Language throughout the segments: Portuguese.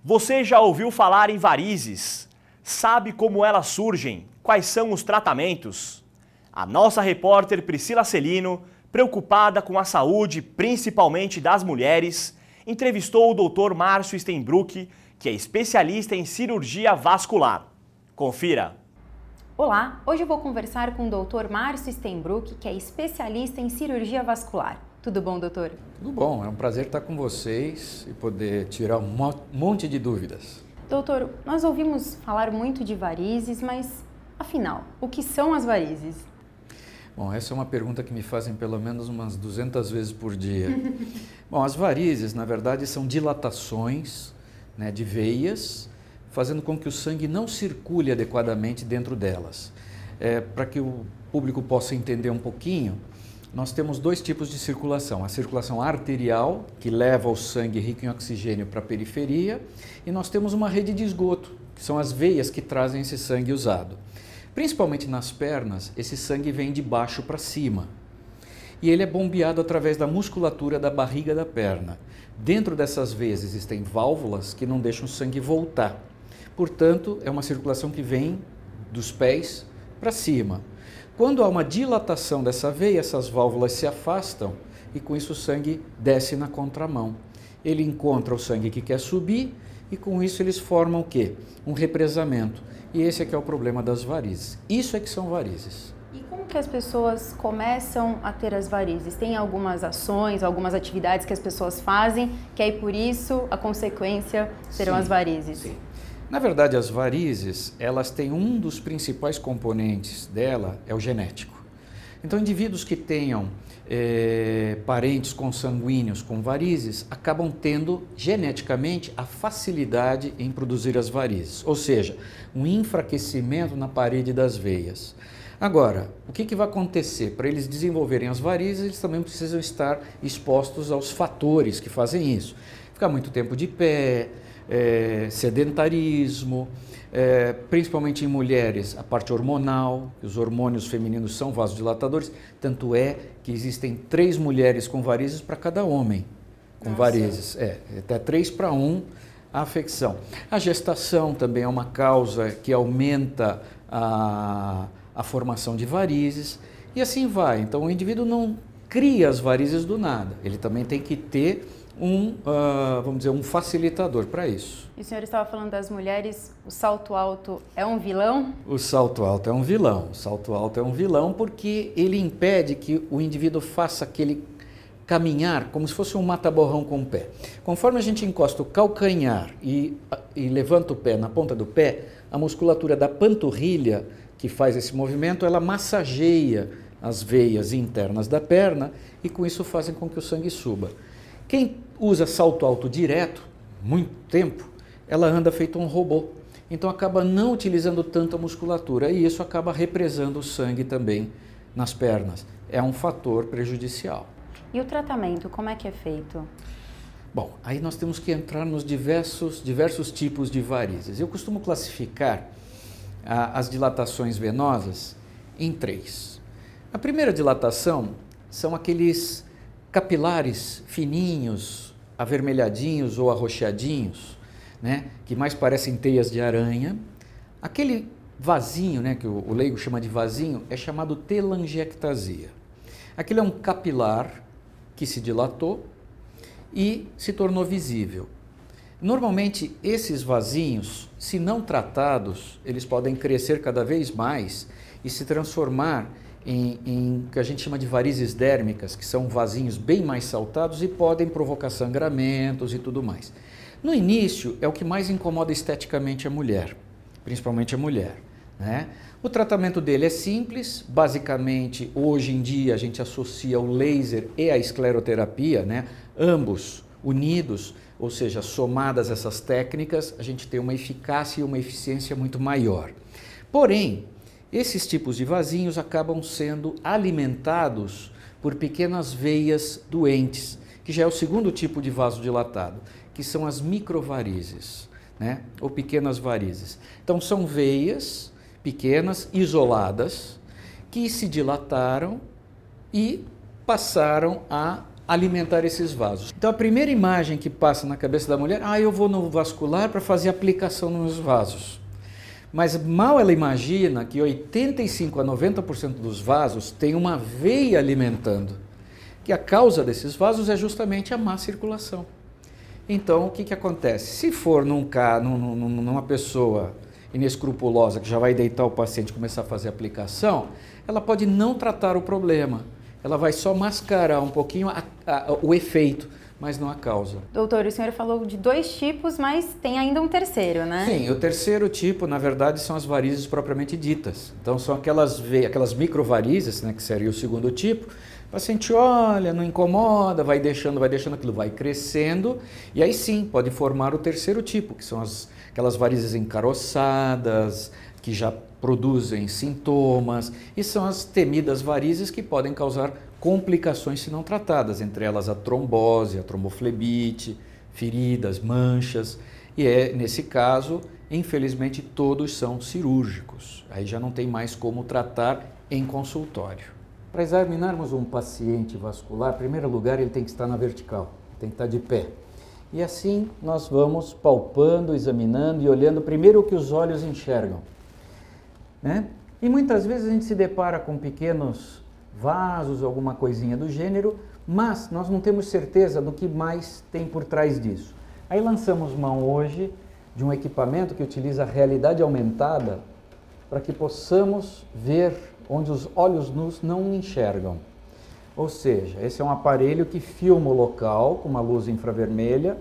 Você já ouviu falar em varizes? Sabe como elas surgem? Quais são os tratamentos? A nossa repórter Priscila Celino, preocupada com a saúde, principalmente das mulheres, entrevistou o Dr. Márcio Stenbruck, que é especialista em cirurgia vascular. Confira! Olá, hoje eu vou conversar com o Dr. Márcio Stenbruck, que é especialista em cirurgia vascular. Tudo bom, doutor? Tudo bom, é um prazer estar com vocês e poder tirar um monte de dúvidas. Doutor, nós ouvimos falar muito de varizes, mas afinal, o que são as varizes? Bom, essa é uma pergunta que me fazem pelo menos umas 200 vezes por dia. Bom, as varizes, na verdade, são dilatações, de veias, fazendo com que o sangue não circule adequadamente dentro delas. Para que o público possa entender um pouquinho, nós temos dois tipos de circulação. A circulação arterial, que leva o sangue rico em oxigênio para a periferia, e nós temos uma rede de esgoto, que são as veias que trazem esse sangue usado. Principalmente nas pernas, esse sangue vem de baixo para cima. E ele é bombeado através da musculatura da barriga da perna. Dentro dessas veias existem válvulas que não deixam o sangue voltar. Portanto, é uma circulação que vem dos pés para cima. Quando há uma dilatação dessa veia, essas válvulas se afastam e com isso o sangue desce na contramão. Ele encontra o sangue que quer subir e com isso eles formam o quê? Um represamento. E esse é que é o problema das varizes. Isso é que são varizes. E como que as pessoas começam a ter as varizes? Tem algumas ações, algumas atividades que as pessoas fazem, que aí por isso a consequência serão as varizes? Sim. Na verdade, as varizes, elas têm um dos principais componentes dela, é o genético. Então, indivíduos que tenham parentes consanguíneos com varizes, acabam tendo geneticamente a facilidade em produzir as varizes, ou seja, um enfraquecimento na parede das veias. Agora, o que vai acontecer? Para eles desenvolverem as varizes, eles também precisam estar expostos aos fatores que fazem isso. Ficar muito tempo de pé, sedentarismo, principalmente em mulheres, a parte hormonal, os hormônios femininos são vasodilatadores, tanto é que existem 3 mulheres com varizes para cada homem com varizes, até 3 para 1 a afecção. A gestação também é uma causa que aumenta a formação de varizes e assim vai. Então o indivíduo não cria as varizes do nada, ele também tem que ter vamos dizer, um facilitador para isso. E o senhor estava falando das mulheres, o salto alto é um vilão? O salto alto é um vilão. O salto alto é um vilão porque ele impede que o indivíduo faça aquele caminhar como se fosse um mata-borrão com o pé. Conforme a gente encosta o calcanhar e levanta o pé na ponta do pé, a musculatura da panturrilha que faz esse movimento, ela massageia as veias internas da perna e com isso fazem com que o sangue suba. Quem usa salto alto direto, muito tempo, ela anda feito um robô. Então acaba não utilizando tanto a musculatura e isso acaba represando o sangue também nas pernas. É um fator prejudicial. E o tratamento, como é que é feito? Bom, aí nós temos que entrar nos diversos tipos de varizes. Eu costumo classificar as dilatações venosas em 3. A primeira dilatação são aqueles capilares fininhos, avermelhadinhos ou arroxeadinhos, que mais parecem teias de aranha. Aquele vasinho, que o leigo chama de vasinho, é chamado telangiectasia. Aquele é um capilar que se dilatou e se tornou visível. Normalmente, esses vasinhos, se não tratados, eles podem crescer cada vez mais e se transformar em que a gente chama de varizes dérmicas, que são vasinhos bem mais saltados e podem provocar sangramentos e tudo mais. No início, é o que mais incomoda esteticamente a mulher, principalmente a mulher. O tratamento dele é simples, basicamente, hoje em dia a gente associa o laser e a escleroterapia, ambos unidos, ou seja, somadas essas técnicas, a gente tem uma eficácia e uma eficiência muito maior. Porém, esses tipos de vasinhos acabam sendo alimentados por pequenas veias doentes, que já é o segundo tipo de vaso dilatado, que são as microvarizes, ou pequenas varizes. Então são veias pequenas, isoladas, que se dilataram e passaram a alimentar esses vasos. Então a primeira imagem que passa na cabeça da mulher, eu vou no vascular para fazer aplicação nos vasos. Mas mal ela imagina que 85 a 90% dos vasos tem uma veia alimentando, que a causa desses vasos é justamente a má circulação. Então o que acontece? Se for numa pessoa inescrupulosa que já vai deitar o paciente e começar a fazer aplicação, ela pode não tratar o problema, ela vai só mascarar um pouquinho o efeito, mas não a causa. Doutor, o senhor falou de 2 tipos, mas tem ainda um terceiro, né? Sim, o terceiro tipo, na verdade, são as varizes propriamente ditas. Então, são aquelas microvarizes, né, que seria o segundo tipo. O paciente olha, não incomoda, vai deixando aquilo, vai crescendo, e aí sim, pode formar o terceiro tipo, que são aquelas varizes encaroçadas, que já produzem sintomas, e são as temidas varizes que podem causar complicações se não tratadas, entre elas a trombose, a tromboflebite, feridas, manchas, e nesse caso, infelizmente, todos são cirúrgicos. Aí já não tem mais como tratar em consultório. Para examinarmos um paciente vascular, em primeiro lugar, ele tem que estar na vertical, tem que estar de pé. E assim nós vamos palpando, examinando e olhando primeiro o que os olhos enxergam, né? E muitas vezes a gente se depara com pequenos vasos, alguma coisinha do gênero, mas nós não temos certeza do que mais tem por trás disso. Aí lançamos mão hoje de um equipamento que utiliza a realidade aumentada para que possamos ver onde os olhos nus não enxergam. Ou seja, esse é um aparelho que filma o local com uma luz infravermelha,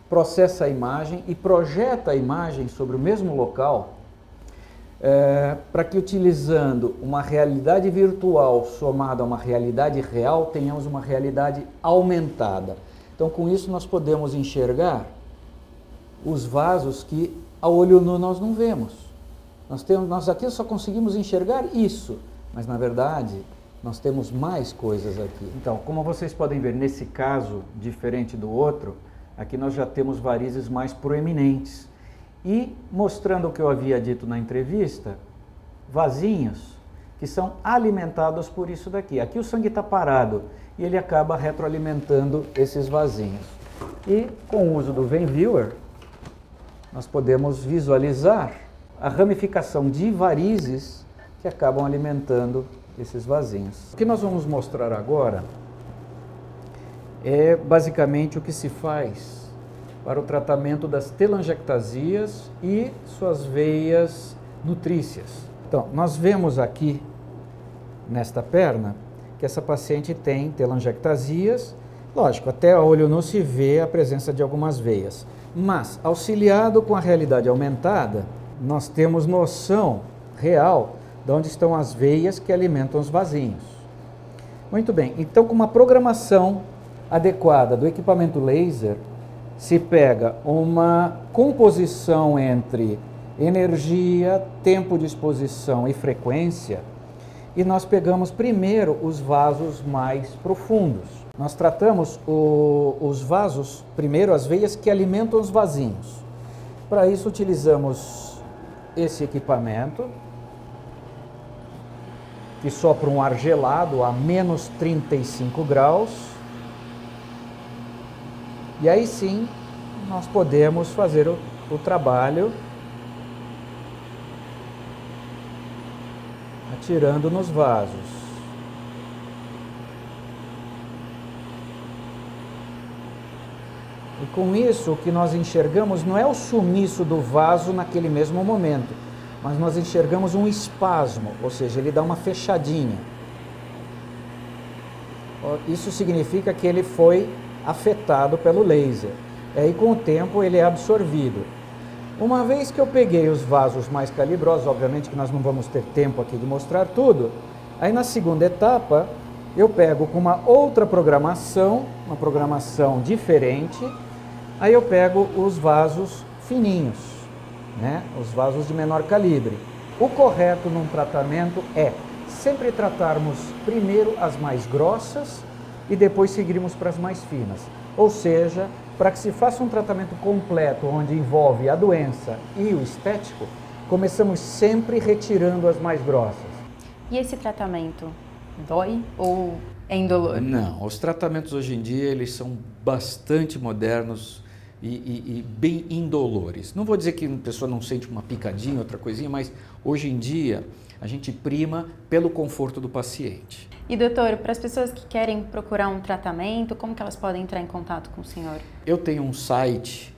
processa a imagem e projeta a imagem sobre o mesmo local, para que, utilizando uma realidade virtual somada a uma realidade real, tenhamos uma realidade aumentada. Então, com isso, nós podemos enxergar os vasos que a olho nu nós não vemos. Nós aqui só conseguimos enxergar isso, mas na verdade nós temos mais coisas aqui. Então, como vocês podem ver, nesse caso, diferente do outro, aqui nós já temos varizes mais proeminentes. E, mostrando o que eu havia dito na entrevista, vasinhos que são alimentados por isso daqui. Aqui o sangue está parado e ele acaba retroalimentando esses vasinhos. E, com o uso do VenViewer, nós podemos visualizar a ramificação de varizes que acabam alimentando esses vasinhos. O que nós vamos mostrar agora é basicamente o que se faz para o tratamento das telangiectasias e suas veias nutrícias. Então, nós vemos aqui nesta perna que essa paciente tem telangiectasias. Lógico, até a olho nu se vê a presença de algumas veias, mas auxiliado com a realidade aumentada, nós temos noção real de onde estão as veias que alimentam os vasinhos. Muito bem, então com uma programação adequada do equipamento laser, se pega uma composição entre energia, tempo de exposição e frequência, e nós pegamos primeiro os vasos mais profundos. Nós tratamos os vasos, primeiro as veias que alimentam os vasinhos. Para isso utilizamos esse equipamento, que sopra um ar gelado a menos 35 graus. E aí sim, nós podemos fazer o trabalho atirando nos vasos. E com isso, o que nós enxergamos não é o sumiço do vaso naquele mesmo momento, mas nós enxergamos um espasmo, ou seja, ele dá uma fechadinha. Isso significa que ele foi afetado pelo laser. E aí, com o tempo, ele é absorvido. Uma vez que eu peguei os vasos mais calibrosos, obviamente que nós não vamos ter tempo aqui de mostrar tudo, aí na segunda etapa, eu pego com uma outra programação, uma programação diferente, aí eu pego os vasos fininhos, né? Os vasos de menor calibre. O correto num tratamento é sempre tratarmos primeiro as mais grossas e depois seguirmos para as mais finas. Ou seja, para que se faça um tratamento completo onde envolve a doença e o estético, começamos sempre retirando as mais grossas. E esse tratamento dói ou É indolor? Não, os tratamentos hoje em dia eles são bastante modernos e bem indolores. Não vou dizer que a pessoa não sente uma picadinha, outra coisinha, mas hoje em dia a gente prima pelo conforto do paciente. E doutor, para as pessoas que querem procurar um tratamento, como que elas podem entrar em contato com o senhor? Eu tenho um site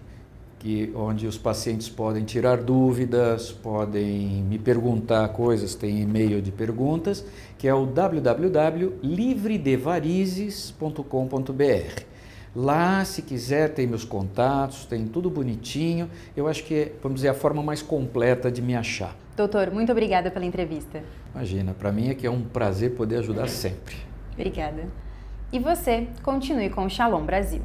onde os pacientes podem tirar dúvidas, podem me perguntar coisas, tem e-mail de perguntas, que é o www.livredevarizes.com.br. Lá, se quiser, tem meus contatos, tem tudo bonitinho. Eu acho que é, vamos dizer, a forma mais completa de me achar. Doutor, muito obrigada pela entrevista. Imagina, para mim é que é um prazer poder ajudar sempre. Obrigada. E você, continue com o Shalom Brasil.